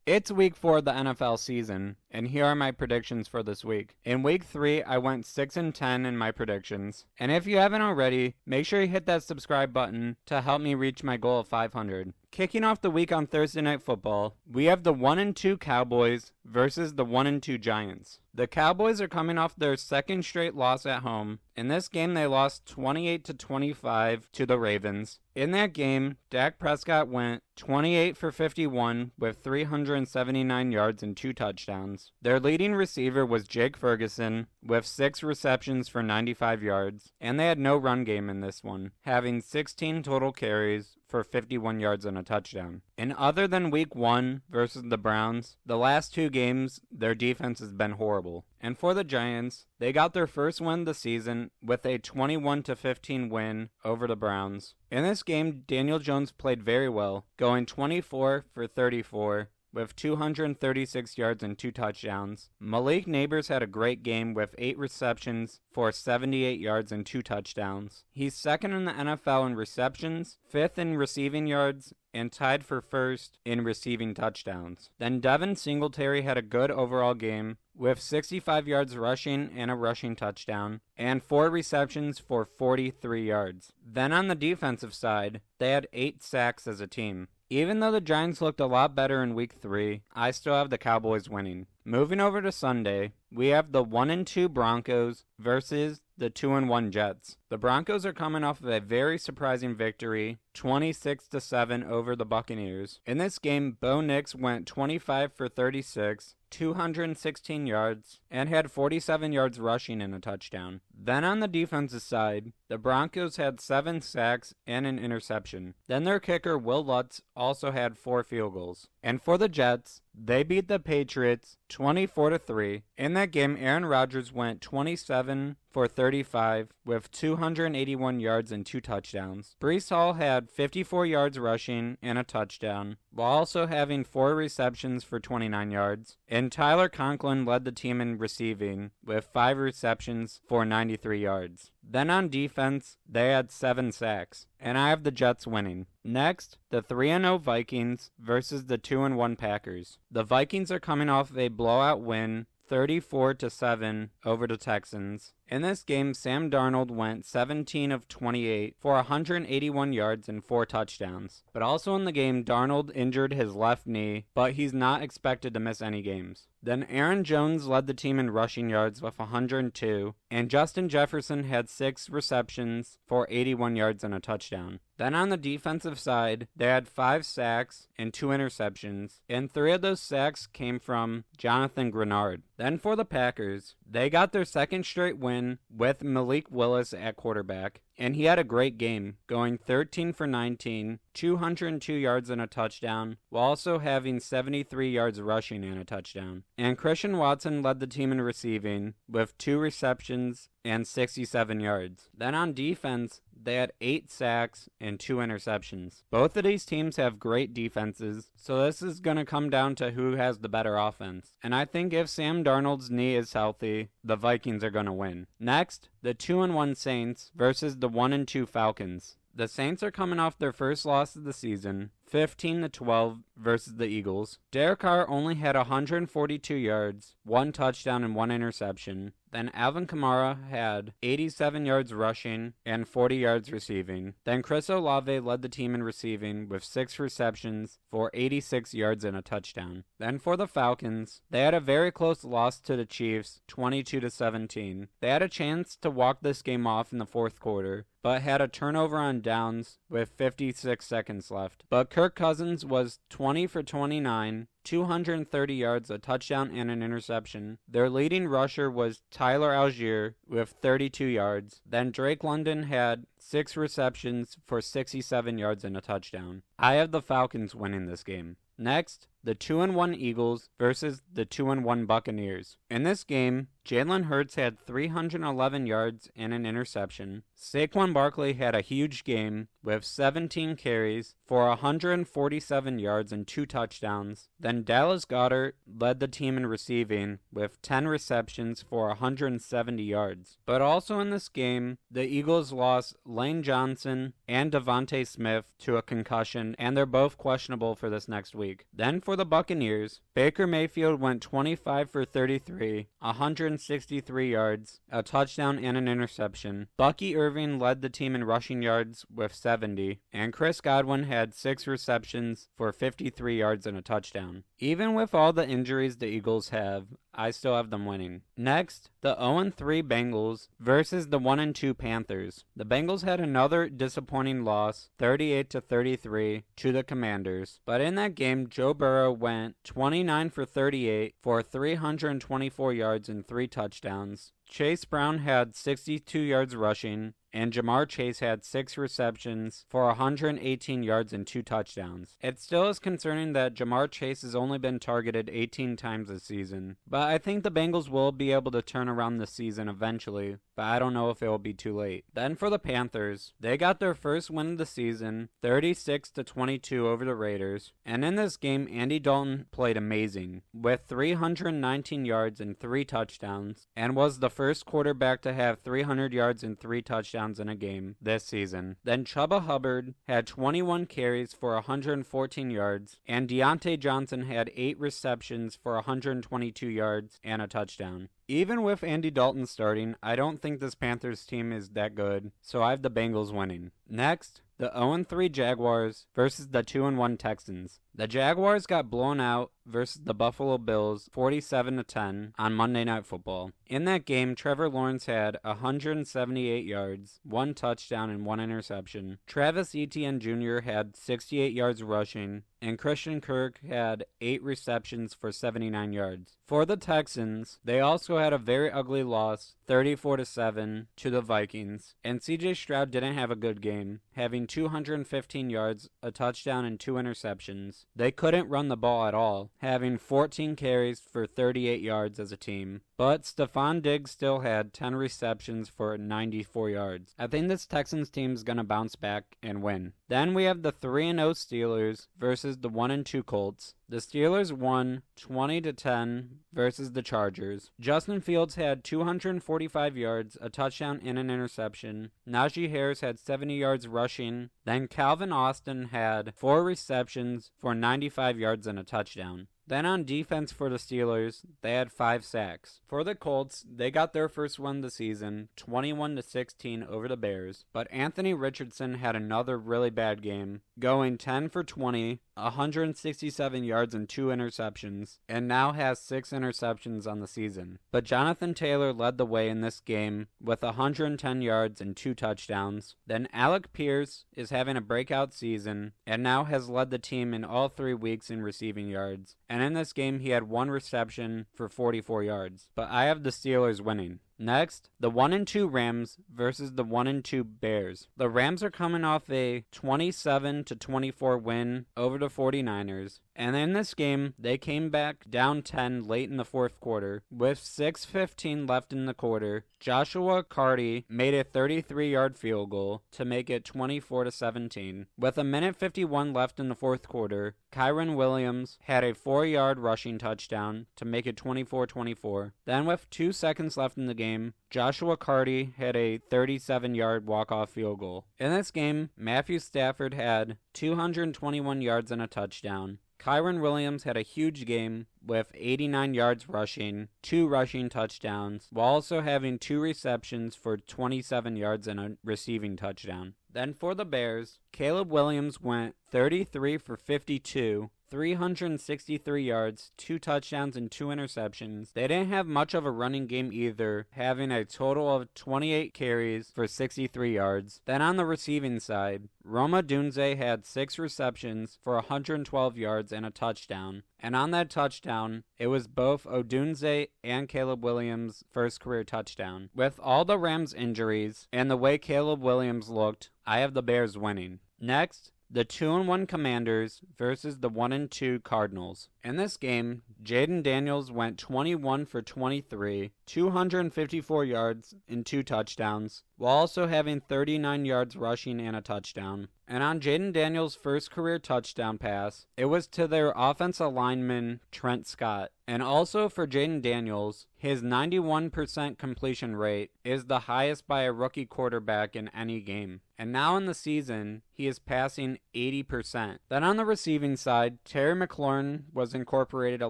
It's week 4 of the NFL season, and here are my predictions for this week. In week 3, I went 6-10 in my predictions. And if you haven't already, make sure you hit that subscribe button to help me reach my goal of 500. Kicking off the week on Thursday Night Football, we have the 1-2 Cowboys versus the 1-2 Giants. The Cowboys are coming off their second straight loss at home. In this game, they lost 28-25 to the Ravens. In that game, Dak Prescott went 28 for 51 with 379 yards and 2 touchdowns. Their leading receiver was Jake Ferguson with 6 receptions for 95 yards, and they had no run game in this one, having 16 total carries for 51 yards and a touchdown. And other than week 1 versus the Browns, the last 2 games, their defense has been horrible. And for the Giants, they got their first win of the season with a 21-15 win over the Browns. In this game, Daniel Jones played very well, going 24 for 34 with 236 yards and 2 touchdowns. Malik Neighbors had a great game with 8 receptions for 78 yards and 2 touchdowns. He's second in the NFL in receptions, 5th in receiving yards, and tied for first in receiving touchdowns. Then Devin Singletary had a good overall game with 65 yards rushing and a rushing touchdown, and 4 receptions for 43 yards. Then on the defensive side, they had 8 sacks as a team. Even though the Giants looked a lot better in week 3, I still have the Cowboys winning. Moving over to Sunday, we have the 1-2 Broncos versus the 2-1 Jets. The Broncos are coming off of a very surprising victory, 26-7 over the Buccaneers. In this game, Bo Nix went 25 for 36, 216 yards, and had 47 yards rushing and a touchdown. Then on the defensive side, the Broncos had 7 sacks and an interception. Then their kicker, Will Lutz, also had 4 field goals. And for the Jets, they beat the Patriots 24-3. In that game, Aaron Rodgers went 27 for 35 with 281 yards and 2 touchdowns. Breece Hall had 54 yards rushing and a touchdown, while also having 4 receptions for 29 yards. And Tyler Conklin led the team in receiving with 5 receptions for 93 yards. Then on defense, they had 7 sacks, and I have the Jets winning. Next, the 3-0 Vikings versus the 2-1 Packers. The Vikings are coming off of a blowout win, 34-7 over the Texans. In this game, Sam Darnold went 17 of 28 for 181 yards and 4 touchdowns. But also in the game, Darnold injured his left knee, but he's not expected to miss any games. Then Aaron Jones led the team in rushing yards with 102, and Justin Jefferson had 6 receptions for 81 yards and a touchdown. Then on the defensive side, they had 5 sacks and 2 interceptions, and 3 of those sacks came from Jonathan Grenard. Then for the Packers, they got their second straight win with Malik Willis at quarterback, and he had a great game, going 13 for 19, 202 yards and a touchdown, while also having 73 yards rushing and a touchdown. And Christian Watson led the team in receiving with 2 receptions and 67 yards. Then on defense, they had 8 sacks and 2 interceptions. Both of these teams have great defenses, so this is going to come down to who has the better offense. And I think if Sam Darnold's knee is healthy, the Vikings are going to win. Next, the 2-1 Saints versus the 1-2 Falcons. The Saints are coming off their first loss of the season, 15-12 versus the Eagles. Derek Carr only had 142 yards, 1 touchdown and 1 interception. Then Alvin Kamara had 87 yards rushing and 40 yards receiving. Then Chris Olave led the team in receiving with 6 receptions for 86 yards and a touchdown. Then for the Falcons, they had a very close loss to the Chiefs, 22-17. They had a chance to walk this game off in the 4th quarter, but had a turnover on downs with 56 seconds left. But Kirk Cousins was 20 for 29, 230 yards, a touchdown, and an interception. Their leading rusher was Tyler Algier with 32 yards. Then Drake London had 6 receptions for 67 yards and a touchdown. I have the Falcons winning this game. Next, the 2-1 Eagles versus the 2-1 Buccaneers. In this game, Jalen Hurts had 311 yards and an interception. Saquon Barkley had a huge game with 17 carries for 147 yards and 2 touchdowns. Then Dallas Goedert led the team in receiving with 10 receptions for 170 yards. But also in this game, the Eagles lost Lane Johnson and Devontae Smith to a concussion, and they're both questionable for this next week. Then for the Buccaneers, Baker Mayfield went 25 for 33, 163 yards, a touchdown and an interception. Bucky Irving led the team in rushing yards with 70, and Chris Godwin had 6 receptions for 53 yards and a touchdown. Even with all the injuries the Eagles have, I still have them winning. Next, the 0-3 Bengals versus the 1-2 Panthers. The Bengals had another disappointing loss, 38-33, to the Commanders. But in that game, Joe Burrow went 29 for 38 for 324 yards and 3 touchdowns. Chase Brown had 62 yards rushing, and Jamar Chase had 6 receptions for 118 yards and 2 touchdowns. It still is concerning that Jamar Chase has only been targeted 18 times this season, but I think the Bengals will be able to turn around the season eventually, but I don't know if it will be too late. Then for the Panthers, they got their first win of the season, 36-22 over the Raiders, and in this game, Andy Dalton played amazing, with 319 yards and 3 touchdowns, and was the first quarterback to have 300 yards and 3 touchdowns in a game this season. Then Chuba Hubbard had 21 carries for 114 yards, and Deontay Johnson had 8 receptions for 122 yards and a touchdown. Even with Andy Dalton starting, I don't think this Panthers team is that good, so I have the Bengals winning. Next, the 0-3 Jaguars versus the 2-1 Texans. The Jaguars got blown out versus the Buffalo Bills 47-10 on Monday Night Football. In that game, Trevor Lawrence had 178 yards, 1 touchdown, and 1 interception. Travis Etienne Jr. had 68 yards rushing, and Christian Kirk had 8 receptions for 79 yards. For the Texans, they also had a very ugly loss, 34-7 to the Vikings, and CJ Stroud didn't have a good game, having 215 yards, a touchdown, and 2 interceptions. They couldn't run the ball at all, having 14 carries for 38 yards as a team. But Stephon Diggs still had 10 receptions for 94 yards. I think this Texans team is going to bounce back and win. Then we have the 3-0 Steelers versus the 1-2 Colts. The Steelers won 20-10 versus the Chargers. Justin Fields had 245 yards, a touchdown, and an interception. Najee Harris had 70 yards rushing. Then Calvin Austin had 4 receptions for 95 yards and a touchdown. Then on defense for the Steelers, they had 5 sacks. For the Colts, they got their first win of the season, 21-16 over the Bears. But Anthony Richardson had another really bad game, going 10 for 20, 167 yards and 2 interceptions, and now has 6 interceptions on the season. But Jonathan Taylor led the way in this game with 110 yards and 2 touchdowns. Then Alec Pierce is having a breakout season, and now has led the team in all 3 weeks in receiving yards. And in this game, he had 1 reception for 44 yards. But I have the Steelers winning. Next, the 1-2 Rams versus the 1-2 Bears. The Rams are coming off a 27-24 win over the 49ers. And in this game, they came back down 10 late in the fourth quarter. With 6:15 left in the quarter, Joshua Carty made a 33-yard field goal to make it 24-17. With a minute 51 left in the fourth quarter, Kyren Williams had a 4-yard rushing touchdown to make it 24-24. Then with 2 seconds left in the game, Joshua Carty had a 37-yard walk-off field goal. In this game, Matthew Stafford had 221 yards and a touchdown. Kyren Williams had a huge game with 89 yards rushing, 2 rushing touchdowns, while also having 2 receptions for 27 yards and a receiving touchdown. Then for the Bears, Caleb Williams went 33 for 52, 363 yards, 2 touchdowns, and 2 interceptions. They didn't have much of a running game either, having a total of 28 carries for 63 yards. Then on the receiving side, Roma Dunze had 6 receptions for 112 yards and a touchdown. And on that touchdown, it was both Odunze and Caleb Williams' first career touchdown. With all the Rams' injuries and the way Caleb Williams looked, I have the Bears winning. Next, the 2-1 Commanders versus the 1-2 Cardinals. In this game, Jaden Daniels went 21 for 23, 254 yards and 2 touchdowns. while also having 39 yards rushing and a touchdown. And on Jaden Daniels' first career touchdown pass, it was to their offensive lineman, Trent Scott. And also for Jaden Daniels, his 91% completion rate is the highest by a rookie quarterback in any game. And now in the season, he is passing 80%. Then on the receiving side, Terry McLaurin was incorporated a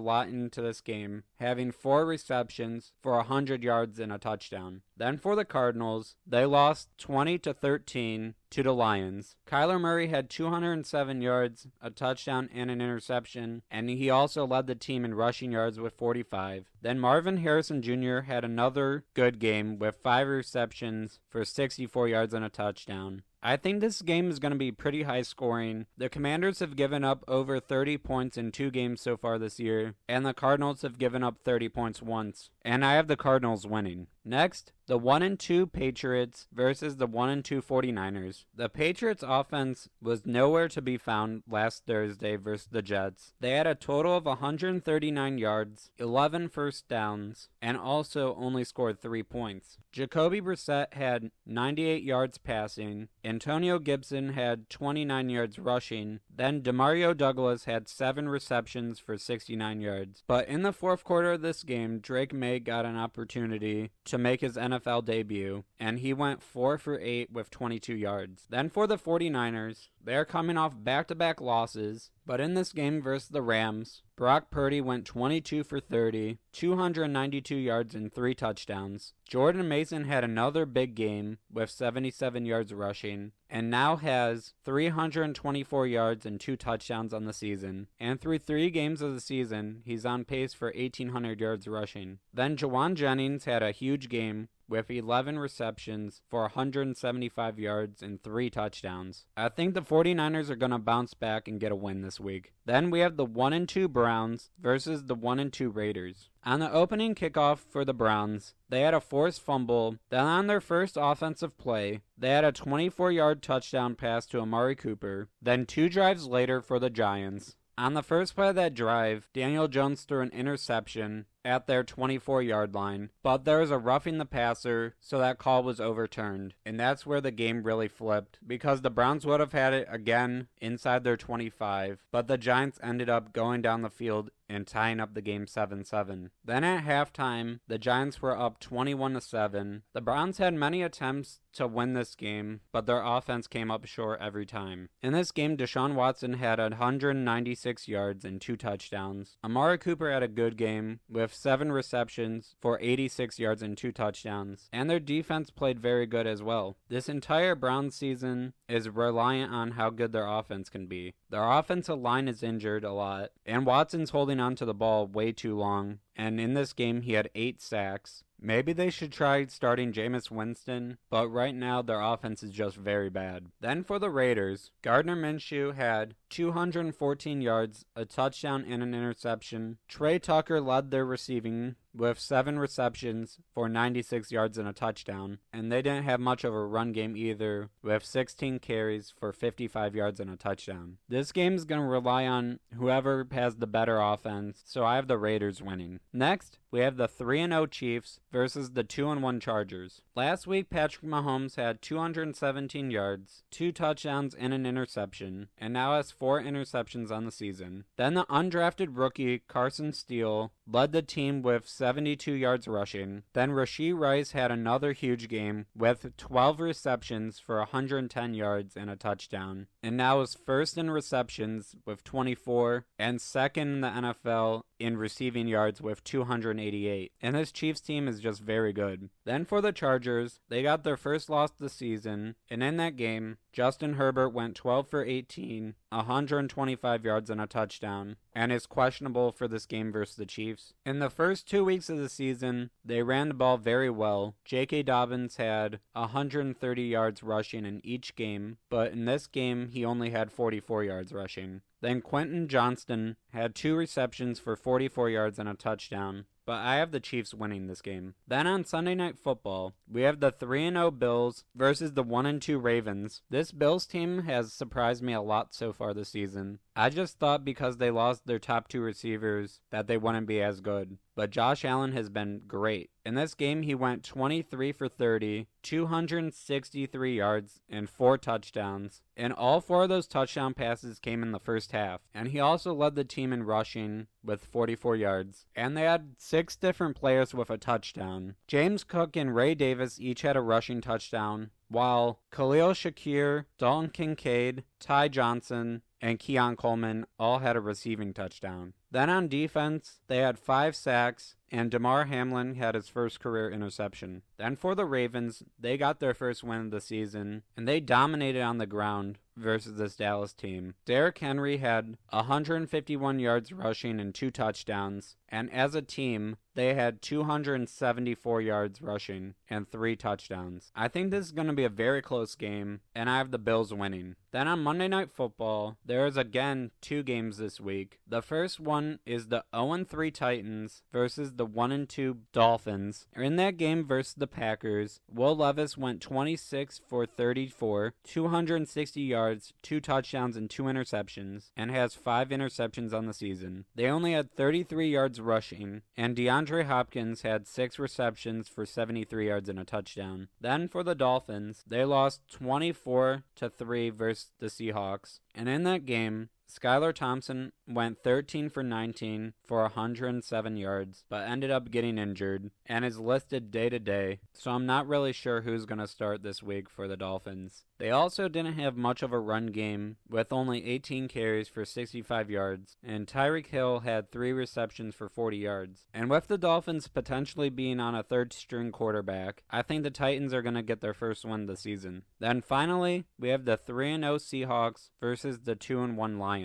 lot into this game, having 4 receptions for 100 yards and a touchdown. Then for the Cardinals, they lost 20-13 to the Lions. Kyler Murray had 207 yards, a touchdown, and an interception, and he also led the team in rushing yards with 45. Then Marvin Harrison Jr. had another good game with 5 receptions for 64 yards and a touchdown. I think this game is going to be pretty high scoring. The Commanders have given up over 30 points in 2 games so far this year, and the Cardinals have given up 30 points once. And I have the Cardinals winning. Next, the 1-2 Patriots versus the 1-2 49ers. The Patriots offense was nowhere to be found last Thursday versus the Jets. They had a total of 139 yards, 11 first downs, and also only scored 3 points. Jacoby Brissett had 98 yards passing, Antonio Gibson had 29 yards rushing, then Demario Douglas had 7 receptions for 69 yards. But in the fourth quarter of this game, Drake May got an opportunity to make his NFL debut, and he went 4 for 8 with 22 yards. Then for the 49ers, they're coming off back-to-back losses, but in this game versus the Rams, Brock Purdy went 22 for 30, 292 yards and 3 touchdowns. Jordan Mason had another big game with 77 yards rushing, and now has 324 yards and 2 touchdowns on the season. And through 3 games of the season, he's on pace for 1,800 yards rushing. Then Jawan Jennings had a huge game with 11 receptions for 175 yards and 3 touchdowns. I think the 49ers are going to bounce back and get a win this week. Then we have the 1-2 Browns versus the 1-2 Raiders. On the opening kickoff for the Browns, they had a forced fumble. Then on their first offensive play, they had a 24-yard touchdown pass to Amari Cooper. Then 2 drives later for the Giants. On the first play of that drive, Daniel Jones threw an interception at their 24-yard line, but there was a roughing the passer, so that call was overturned. And that's where the game really flipped, because the Browns would have had it again inside their 25, but the Giants ended up going down the field and tying up the game 7-7. Then at halftime, the Giants were up 21-7. The Browns had many attempts to win this game, but their offense came up short every time. In this game, Deshaun Watson had 196 yards and 2 touchdowns. Amari Cooper had a good game with 7 receptions for 86 yards and 2 touchdowns. And their defense played very good as well. This entire Browns season is reliant on how good their offense can be. Their offensive line is injured a lot, and Watson's holding on to the ball way too long. And in this game, he had 8 sacks. Maybe they should try starting Jameis Winston, but right now their offense is just very bad. Then for the Raiders, Gardner Minshew had 214 yards, a touchdown, and an interception. Trey Tucker led their receiving with 7 receptions for 96 yards and a touchdown. And they didn't have much of a run game either, with 16 carries for 55 yards and a touchdown. This game is going to rely on whoever has the better offense, so I have the Raiders winning. Next, we have the 3-0 Chiefs versus the 2-1 Chargers. Last week, Patrick Mahomes had 217 yards, 2 touchdowns, and an interception, and now has 4 interceptions on the season. Then the undrafted rookie Carson Steele led the team with 72 yards rushing. Then Rashee Rice had another huge game with 12 receptions for 110 yards and a touchdown, and now is first in receptions with 24 and second in the NFL in receiving yards with 288. And this Chiefs team is just very good. Then for the Chargers, they got their first loss of the season, and in that game, Justin Herbert went 12 for 18, 125 yards and a touchdown, and is questionable for this game versus the Chiefs. In the first 2 weeks of the season, they ran the ball very well. J.K. Dobbins had 130 yards rushing in each game, but in this game, he only had 44 yards rushing. Then Quentin Johnston had 2 receptions for 44 yards and a touchdown, but I have the Chiefs winning this game. Then on Sunday Night Football, we have the 3-0 Bills versus the 1-2 Ravens. This Bills team has surprised me a lot so far this season. I just thought because they lost their top 2 receivers that they wouldn't be as good. But Josh Allen has been great. In this game, he went 23 for 30, 263 yards, and 4 touchdowns. And all 4 of those touchdown passes came in the first half. And he also led the team in rushing with 44 yards. And they had 6 different players with a touchdown. James Cook and Ray Davis each had a rushing touchdown, while Khalil Shakir, Dalton Kincaid, Ty Johnson, and Keon Coleman all had a receiving touchdown. Then on defense, they had 5 sacks, and Damar Hamlin had his first career interception. Then for the Ravens, they got their first win of the season, and they dominated on the ground versus this Dallas team. Derrick Henry had 151 yards rushing and 2 touchdowns, and as a team, they had 274 yards rushing and 3 touchdowns. I think this is going to be a very close game, and I have the Bills winning. Then on Monday Night Football, there is again 2 games this week. The first one is the 0-3 Titans versus the 1-2 Dolphins. In that game versus the Packers, Will Levis went 26 for 34, 260 yards, 2 touchdowns, and 2 interceptions, and has 5 interceptions on the season. They only had 33 yards rushing, and DeAndre Hopkins had 6 receptions for 73 yards and a touchdown. Then for the Dolphins, they lost 24-3 versus the Seahawks, and in that game, Skylar Thompson went 13 for 19 for 107 yards, but ended up getting injured and is listed day to day, so I'm not really sure who's going to start this week for the Dolphins. They also didn't have much of a run game, with only 18 carries for 65 yards, and Tyreek Hill had 3 receptions for 40 yards. And with the Dolphins potentially being on a third-string quarterback, I think the Titans are going to get their first win this season. Then finally, we have the 3-0 Seahawks versus the 2-1 Lions.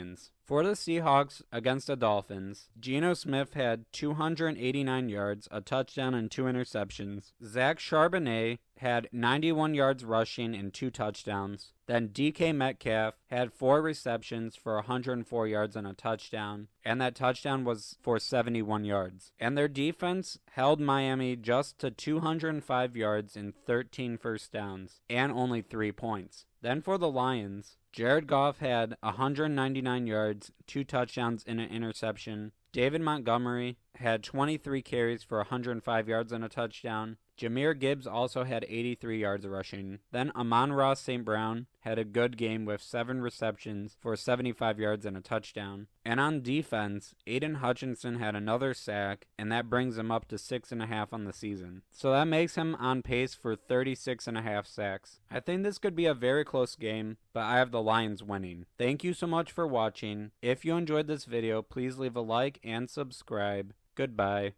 For the Seahawks against the Dolphins, Geno Smith had 289 yards, a touchdown, and 2 interceptions. Zach Charbonnet had 91 yards rushing and 2 touchdowns. Then DK Metcalf had 4 receptions for 104 yards and a touchdown, and that touchdown was for 71 yards. And their defense held Miami just to 205 yards and 13 first downs, and only 3 points. Then for the Lions, Jared Goff had 199 yards, 2 touchdowns, and an interception. David Montgomery had 23 carries for 105 yards and a touchdown. Jahmyr Gibbs also had 83 yards rushing. Then Amon-Ra St. Brown had a good game with 7 receptions for 75 yards and a touchdown. And on defense, Aiden Hutchinson had another sack, and that brings him up to 6.5 on the season. So that makes him on pace for 36.5 sacks. I think this could be a very close game, but I have the Lions winning. Thank you so much for watching. If you enjoyed this video, please leave a like and subscribe. Goodbye.